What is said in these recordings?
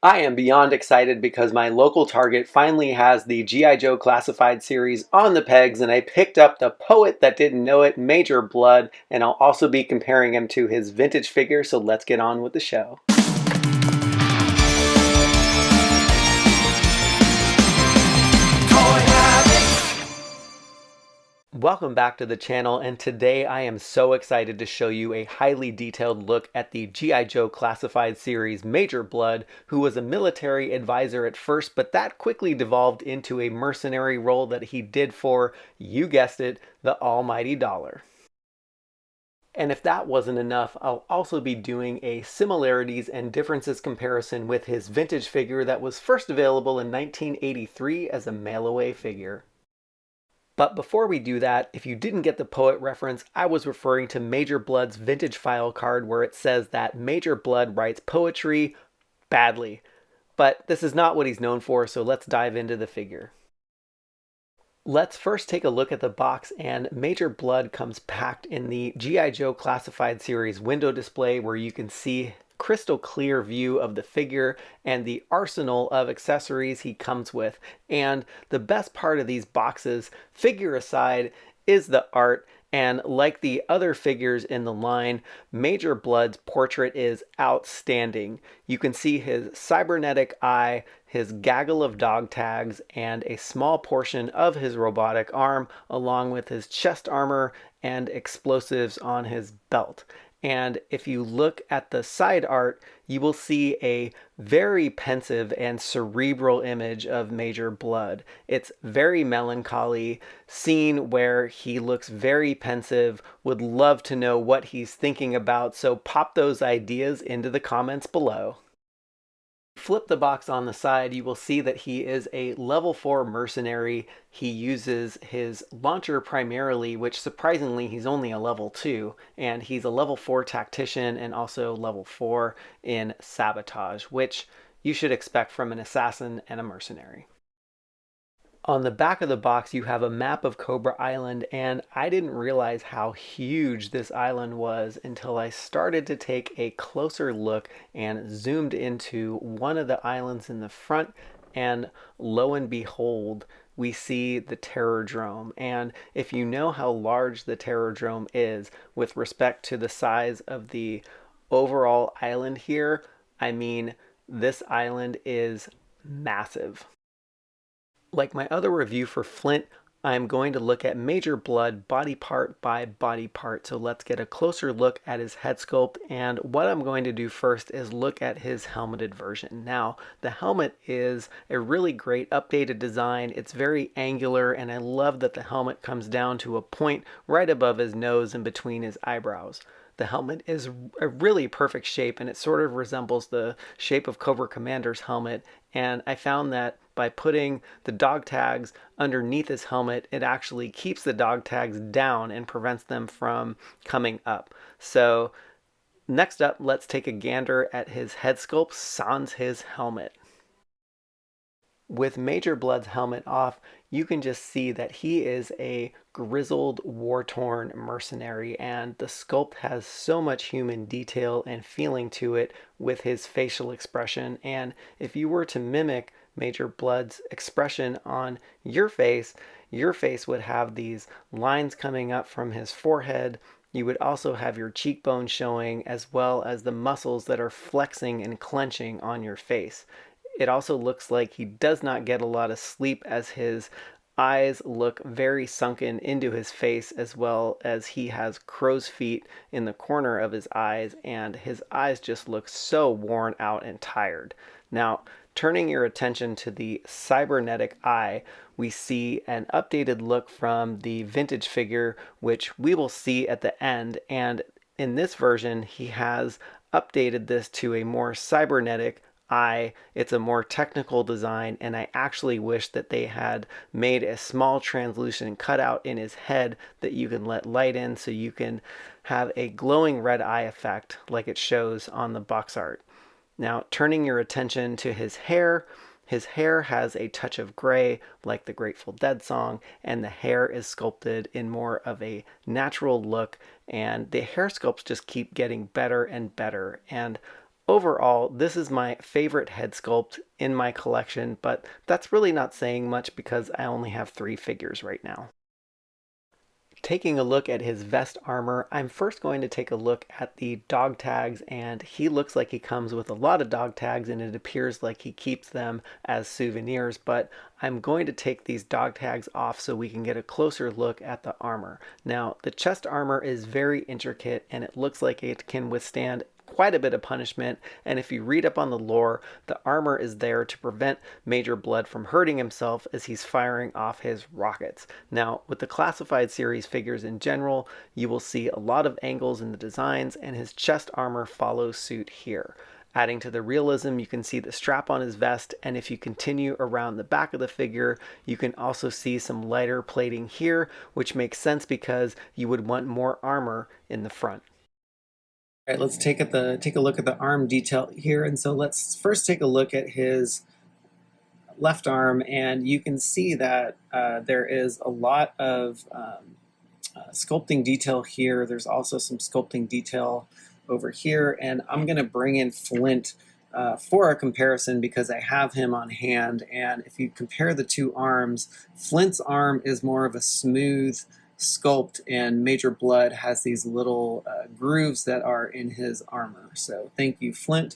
I am beyond excited because my local Target finally has the G.I. Joe Classified series on the pegs, and I picked up the poet that didn't know it, Major Bludd, and I'll also be comparing him to his vintage figure, so let's get on with the show. Welcome back to the channel, and today I am so excited to show you a highly detailed look at the G.I. Joe Classified series Major Bludd, who was a military advisor at first, but that quickly devolved into a mercenary role that he did for, you guessed it, the almighty dollar. And if that wasn't enough, I'll also be doing a similarities and differences comparison with his vintage figure that was first available in 1983 as a mail-away figure. But before we do that, if you didn't get the poet reference, I was referring to Major Bludd's vintage file card where it says that Major Bludd writes poetry badly. But this is not what he's known for, so let's dive into the figure. Let's first take a look at the box, and Major Bludd comes packed in the G.I. Joe Classified series window display where you can see crystal clear view of the figure and the arsenal of accessories he comes with. And the best part of these boxes, figure aside, is the art. And like the other figures in the line, Major Bludd's portrait is outstanding. You can see his cybernetic eye, his gaggle of dog tags, and a small portion of his robotic arm, along with his chest armor and explosives on his belt. And if you look at the side art, you will see a very pensive and cerebral image of Major Bludd. It's very melancholy, scene where he looks very pensive. Would love to know what he's thinking about, so pop those ideas into the comments below. Flip the box on the side, you will see that he is a level 4 mercenary. He uses his launcher primarily, which surprisingly he's only a level 2, and he's a level 4 tactician and also level 4 in sabotage, which you should expect from an assassin and a mercenary. On the back of the box, you have a map of Cobra Island, and I didn't realize how huge this island was until I started to take a closer look and zoomed into one of the islands in the front, and lo and behold, we see the Terrordrome. And if you know how large the Terrordrome is with respect to the size of the overall island here, I mean, this island is massive. Like my other review for Flint, I'm going to look at Major Bludd body part by body part. So let's get a closer look at his head sculpt. And what I'm going to do first is look at his helmeted version. Now, the helmet is a really great updated design. It's very angular, and I love that the helmet comes down to a point right above his nose and between his eyebrows. The helmet is a really perfect shape, and it sort of resembles the shape of Cobra Commander's helmet. And I found that by putting the dog tags underneath his helmet, it actually keeps the dog tags down and prevents them from coming up. So next up, let's take a gander at his head sculpt, sans his helmet. With Major Bludd's helmet off, you can just see that he is a grizzled, war-torn mercenary, and the sculpt has so much human detail and feeling to it with his facial expression. And if you were to mimic Major Bludd's expression on your face would have these lines coming up from his forehead. You would also have your cheekbones showing, as well as the muscles that are flexing and clenching on your face. It also looks like he does not get a lot of sleep, as his eyes look very sunken into his face, as well as he has crow's feet in the corner of his eyes, and his eyes just look so worn out and tired. Now, turning your attention to the cybernetic eye, we see an updated look from the vintage figure, which we will see at the end. And in this version, he has updated this to a more cybernetic eye. It's a more technical design, and I actually wish that they had made a small translucent cutout in his head that you can let light in, so you can have a glowing red eye effect like it shows on the box art. Now, turning your attention to his hair has a touch of gray like the Grateful Dead song, and the hair is sculpted in more of a natural look, and the hair sculpts just keep getting better and better. And Overall, this is my favorite head sculpt in my collection, but that's really not saying much because I only have 3 figures right now. Taking a look at his vest armor, I'm first going to take a look at the dog tags, and he looks like he comes with a lot of dog tags, and it appears like he keeps them as souvenirs, but I'm going to take these dog tags off so we can get a closer look at the armor. Now, the chest armor is very intricate, and it looks like it can withstand quite a bit of punishment, and if you read up on the lore, the armor is there to prevent Major Bludd from hurting himself as he's firing off his rockets. Now, with the classified series figures in general, you will see a lot of angles in the designs, and his chest armor follows suit here. Adding to the realism, you can see the strap on his vest, and if you continue around the back of the figure, you can also see some lighter plating here, which makes sense because you would want more armor in the front. All right, let's take a look at the arm detail here. And so let's first take a look at his left arm, and you can see that there is a lot of sculpting detail here. There's also some sculpting detail over here, and I'm going to bring in Flint for a comparison because I have him on hand. And if you compare the two arms, Flint's arm is more of a smooth sculpt, and Major Bludd has these little grooves that are in his armor. So thank you, Flint.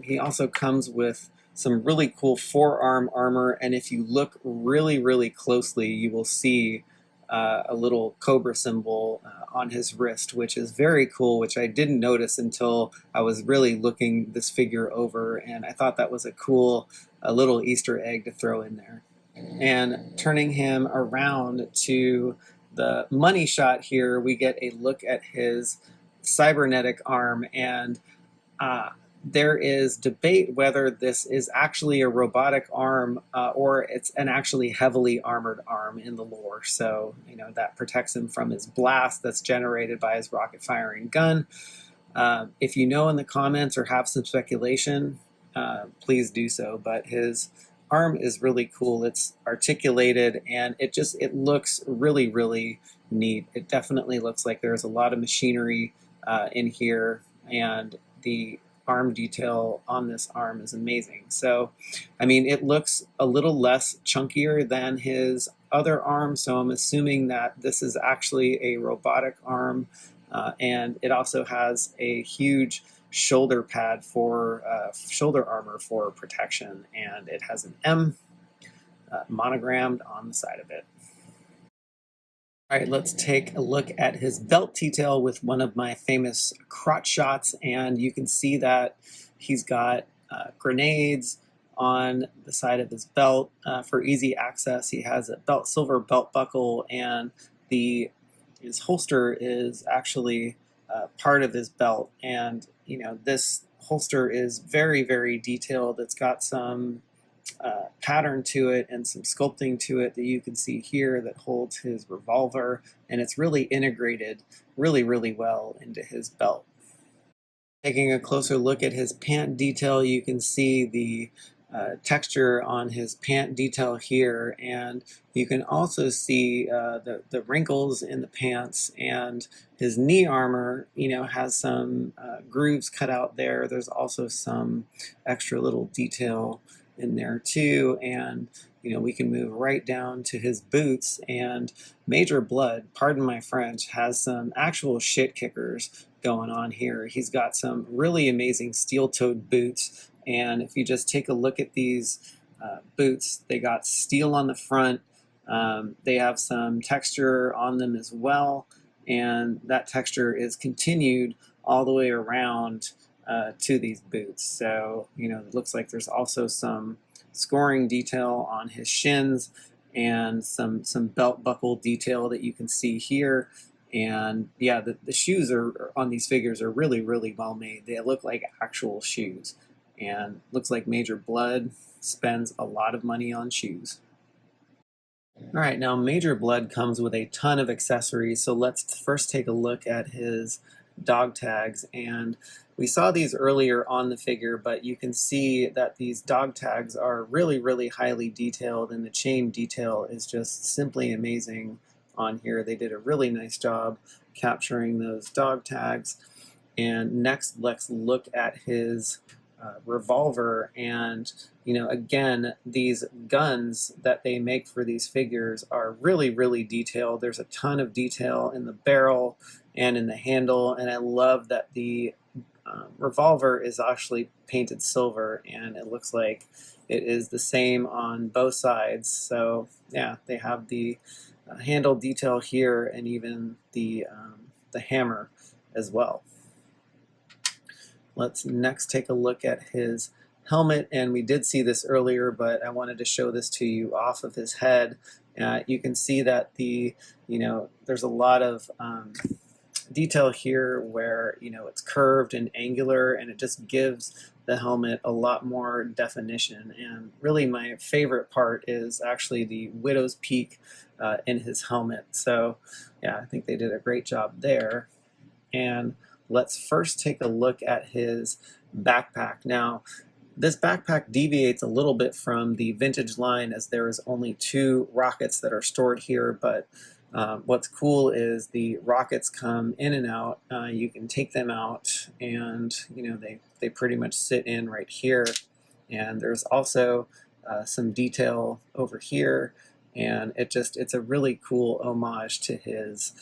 He also comes with some really cool forearm armor, and if you look really closely, you will see a little Cobra symbol on his wrist, which is very cool, which I didn't notice until I was really looking this figure over, and I thought that was a little Easter egg to throw in there. And turning him around to the money shot here, we get a look at his cybernetic arm, and there is debate whether this is actually a robotic arm or it's an actually heavily armored arm in the lore. So, that protects him from his blast that's generated by his rocket firing gun. If you know in the comments or have some speculation, please do so. But his arm is really cool. It's articulated, and it looks really neat. It definitely looks like there's a lot of machinery in here, and the arm detail on this arm is amazing. So, it looks a little less chunkier than his other arm, so I'm assuming that this is actually a robotic arm, and it also has a huge shoulder pad for shoulder armor for protection, and it has an M monogrammed on the side of it. All right, let's take a look at his belt detail with one of my famous crotch shots, and you can see that he's got grenades on the side of his belt for easy access. He has a silver belt buckle, and his holster is actually part of his belt, and this holster is very detailed. It's got some pattern to it and some sculpting to it that you can see here that holds his revolver, and it's really integrated really well into his belt. Taking a closer look at his pant detail, you can see the texture on his pant detail here, and you can also see the wrinkles in the pants, and his knee armor has some grooves cut out there. There's also some extra little detail in there too, and we can move right down to his boots, and Major Bludd, pardon my French, has some actual shit kickers going on here. He's got some really amazing steel-toed boots, and if you just take a look at these boots, they got steel on the front, they have some texture on them as well, and that texture is continued all the way around to these boots. So, it looks like there's also some scoring detail on his shins and some belt buckle detail that you can see here. And yeah, the shoes on these figures are really well made. They look like actual shoes, and looks like Major Bludd spends a lot of money on shoes. All right, now Major Bludd comes with a ton of accessories, so let's first take a look at his dog tags. And we saw these earlier on the figure, but you can see that these dog tags are really highly detailed, and the chain detail is just simply amazing on here. They did a really nice job capturing those dog tags. And next, let's look at his revolver. And, you know, again, these guns that they make for these figures are really, really detailed. There's a ton of detail in the barrel and in the handle, and I love that the revolver is actually painted silver, and it looks like it is the same on both sides. So yeah, they have the handle detail here, and even the hammer as well. Let's next take a look at his helmet, and we did see this earlier, but I wanted to show this to you off of his head. You can see that there's a lot of detail here where it's curved and angular, and it just gives the helmet a lot more definition. And really my favorite part is actually the widow's peak in his helmet. So yeah, I think they did a great job there. And let's first take a look at his backpack. Now, this backpack deviates a little bit from the vintage line, as there is only 2 rockets that are stored here, but what's cool is the rockets come in and out. You can take them out, and they pretty much sit in right here. And there's also some detail over here, and it's a really cool homage to his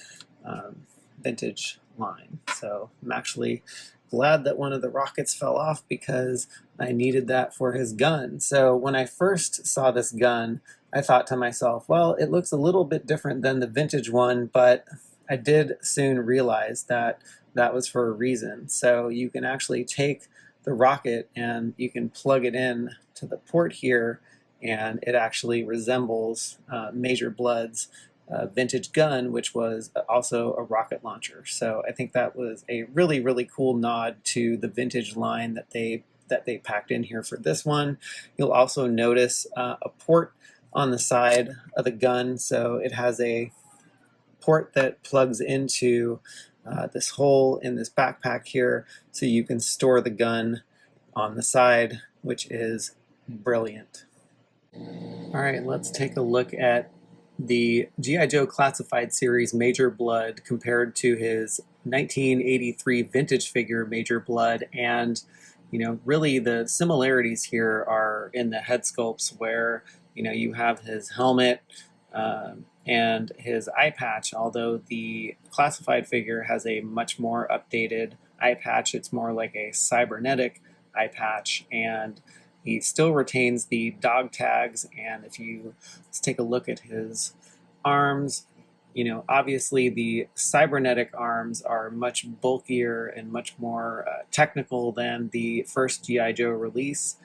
vintage line. So I'm actually glad that one of the rockets fell off, because I needed that for his gun. So when I first saw this gun, I thought to myself, well, it looks a little bit different than the vintage one, but I did soon realize that that was for a reason. So you can actually take the rocket and you can plug it in to the port here, and it actually resembles Major Bludd's vintage gun, which was also a rocket launcher. So I think that was a really, really cool nod to the vintage line that they packed in here for this one. You'll also notice a port on the side of the gun. So it has a port that plugs into this hole in this backpack here, so you can store the gun on the side, which is brilliant. All right, let's take a look at the G.I. Joe Classified Series Major Bludd compared to his 1983 vintage figure Major Bludd. And really the similarities here are in the head sculpts, where you have his helmet and his eye patch. Although the classified figure has a much more updated eye patch, it's more like a cybernetic eye patch, and he still retains the dog tags. And if you let's take a look at his arms, obviously the cybernetic arms are much bulkier and much more technical than the first G.I. Joe release.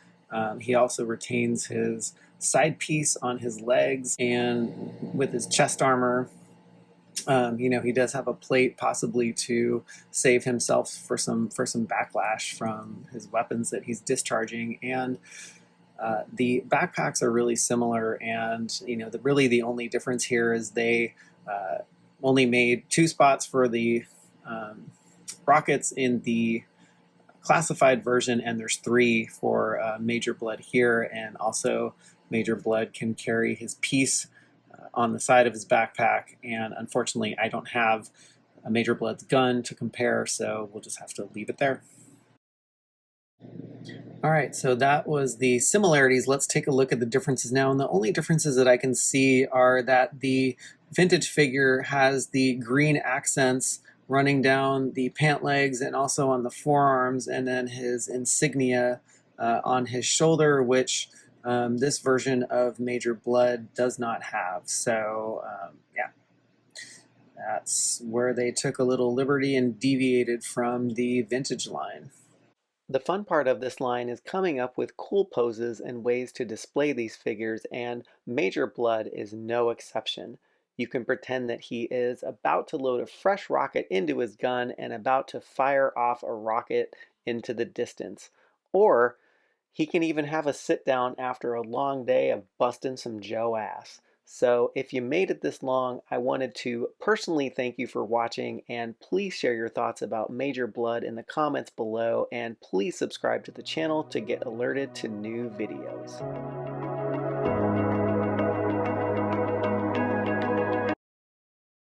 He also retains his side piece on his legs, and with his chest armor, he does have a plate, possibly to save himself for some backlash from his weapons that he's discharging. And the backpacks are really similar, and really the only difference here is they only made 2 spots for the rockets in the classified version, and there's 3 for Major Bludd here. And also Major Bludd can carry his piece on the side of his backpack, and unfortunately I don't have a Major Bludd's gun to compare, so we'll just have to leave it there. All right, so that was the similarities. Let's take a look at the differences now. And the only differences that I can see are that the vintage figure has the green accents running down the pant legs and also on the forearms, and then his insignia on his shoulder, which this version of Major Bludd does not have. So yeah, that's where they took a little liberty and deviated from the vintage line. The fun part of this line is coming up with cool poses and ways to display these figures, and Major Bludd is no exception. You can pretend that he is about to load a fresh rocket into his gun and about to fire off a rocket into the distance. Or he can even have a sit down after a long day of busting some Joe ass. So if you made it this long, I wanted to personally thank you for watching, and please share your thoughts about Major Bludd in the comments below, and please subscribe to the channel to get alerted to new videos.